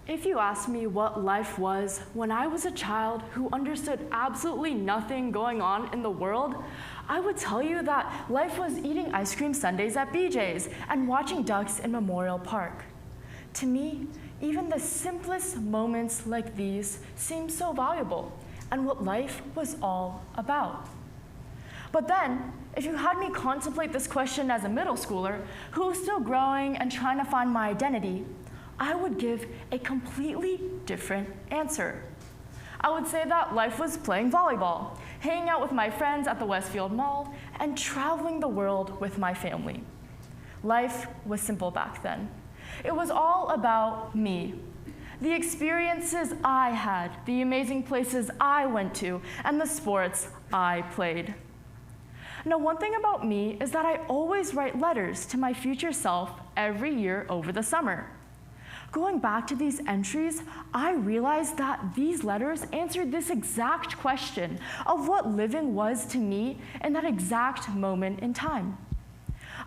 If you asked me what life was when I was a child who understood absolutely nothing going on in the world, I would tell you that life was eating ice cream sundaes at BJ's and watching ducks in Memorial Park. To me, even the simplest moments like these seem so valuable and what life was all about. But then, if you had me contemplate this question as a middle schooler who was still growing and trying to find my identity, I would give a completely different answer. I would say that life was playing volleyball, hanging out with my friends at the Westfield Mall, and traveling the world with my family. Life was simple back then. It was all about me. The experiences I had, the amazing places I went to, and the sports I played. Now, one thing about me is that I always write letters to my future self every year over the summer. Going back to these entries, I realized that these letters answered this exact question of what living was to me in that exact moment in time.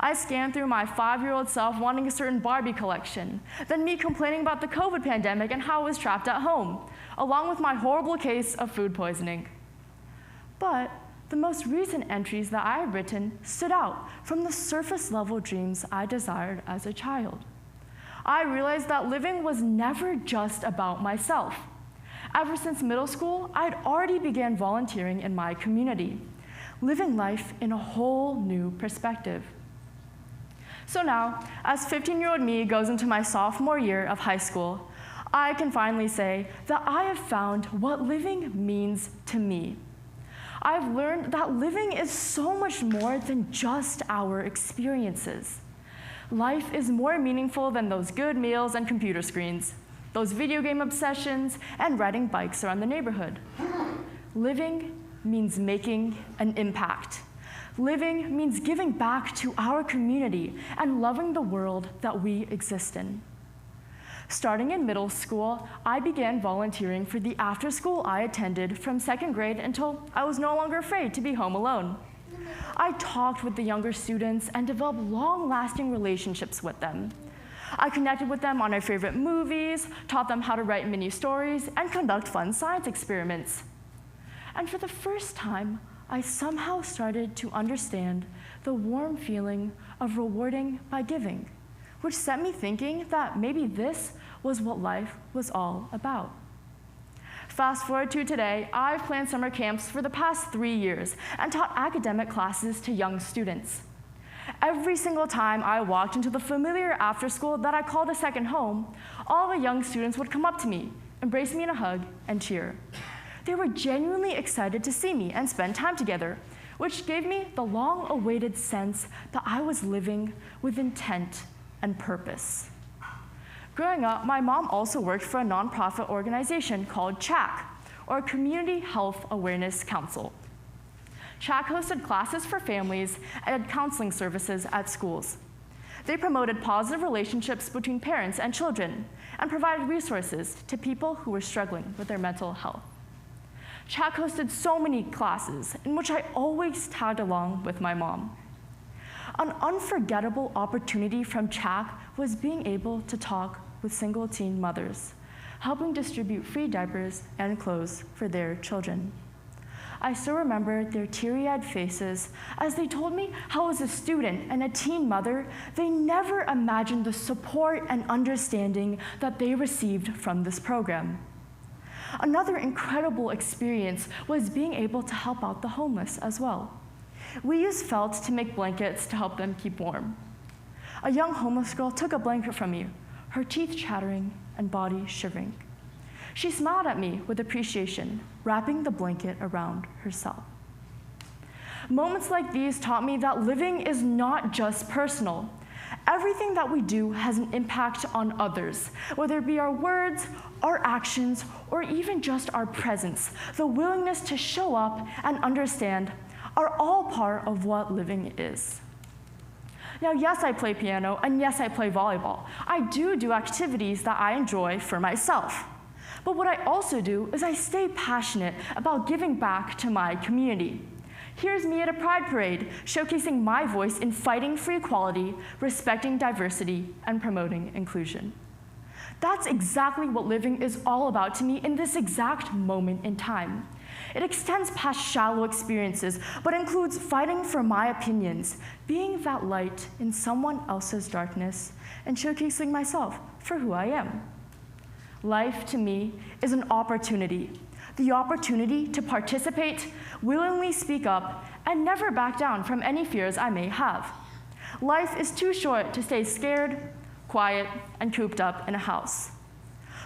I scanned through my 5-year-old self wanting a certain Barbie collection, then me complaining about the COVID pandemic and how I was trapped at home, along with my horrible case of food poisoning. But the most recent entries that I had written stood out from the surface level dreams I desired as a child. I realized that living was never just about myself. Ever since middle school, I had already began volunteering in my community, living life in a whole new perspective. So now, as 15-year-old me goes into my sophomore year of high school, I can finally say that I have found what living means to me. I've learned that living is so much more than just our experiences. Life is more meaningful than those good meals and computer screens, those video game obsessions, and riding bikes around the neighborhood. Living means making an impact. Living means giving back to our community and loving the world that we exist in. Starting in middle school, I began volunteering for the after school I attended from 2nd grade until I was no longer afraid to be home alone. I talked with the younger students and developed long-lasting relationships with them. I connected with them on their favorite movies, taught them how to write mini stories, and conduct fun science experiments. And for the first time, I somehow started to understand the warm feeling of rewarding by giving, which set me thinking that maybe this was what life was all about. Fast forward to today, I've planned summer camps for the past 3 years and taught academic classes to young students. Every single time I walked into the familiar after school that I called a second home, all the young students would come up to me, embrace me in a hug, and cheer. They were genuinely excited to see me and spend time together, which gave me the long-awaited sense that I was living with intent and purpose. Growing up, my mom also worked for a nonprofit organization called CHAC, or Community Health Awareness Council. CHAC hosted classes for families and counseling services at schools. They promoted positive relationships between parents and children and provided resources to people who were struggling with their mental health. CHAC hosted so many classes in which I always tagged along with my mom. An unforgettable opportunity from CHAC was being able to talk with single teen mothers, helping distribute free diapers and clothes for their children. I still remember their teary-eyed faces as they told me how as a student and a teen mother, they never imagined the support and understanding that they received from this program. Another incredible experience was being able to help out the homeless as well. We used felt to make blankets to help them keep warm. A young homeless girl took a blanket from me, her teeth chattering and body shivering. She smiled at me with appreciation, wrapping the blanket around herself. Moments like these taught me that living is not just personal. Everything that we do has an impact on others, whether it be our words, our actions, or even just our presence. The willingness to show up and understand are all part of what living is. Now, yes, I play piano, and yes, I play volleyball. I do activities that I enjoy for myself. But what I also do is I stay passionate about giving back to my community. Here's me at a pride parade, showcasing my voice in fighting for equality, respecting diversity, and promoting inclusion. That's exactly what living is all about to me in this exact moment in time. It extends past shallow experiences, but includes fighting for my opinions, being that light in someone else's darkness, and showcasing myself for who I am. Life, to me, is an opportunity. The opportunity to participate, willingly speak up, and never back down from any fears I may have. Life is too short to stay scared, quiet, and cooped up in a house.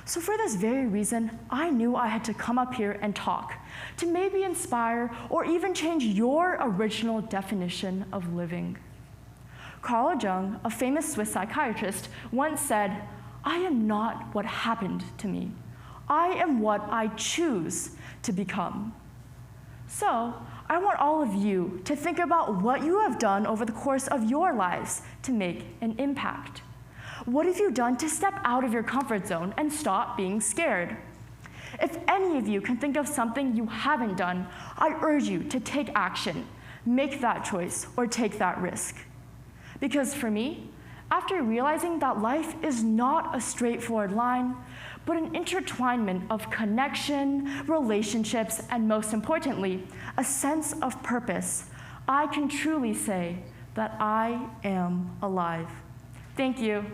So for this very reason, I knew I had to come up here and talk, to maybe inspire or even change your original definition of living. Carl Jung, a famous Swiss psychiatrist, once said, "I am not what happened to me. I am what I choose to become." So, I want all of you to think about what you have done over the course of your lives to make an impact. What have you done to step out of your comfort zone and stop being scared? If any of you can think of something you haven't done, I urge you to take action, make that choice, or take that risk. Because for me, after realizing that life is not a straightforward line, but an intertwinement of connection, relationships, and most importantly, a sense of purpose, I can truly say that I am alive. Thank you.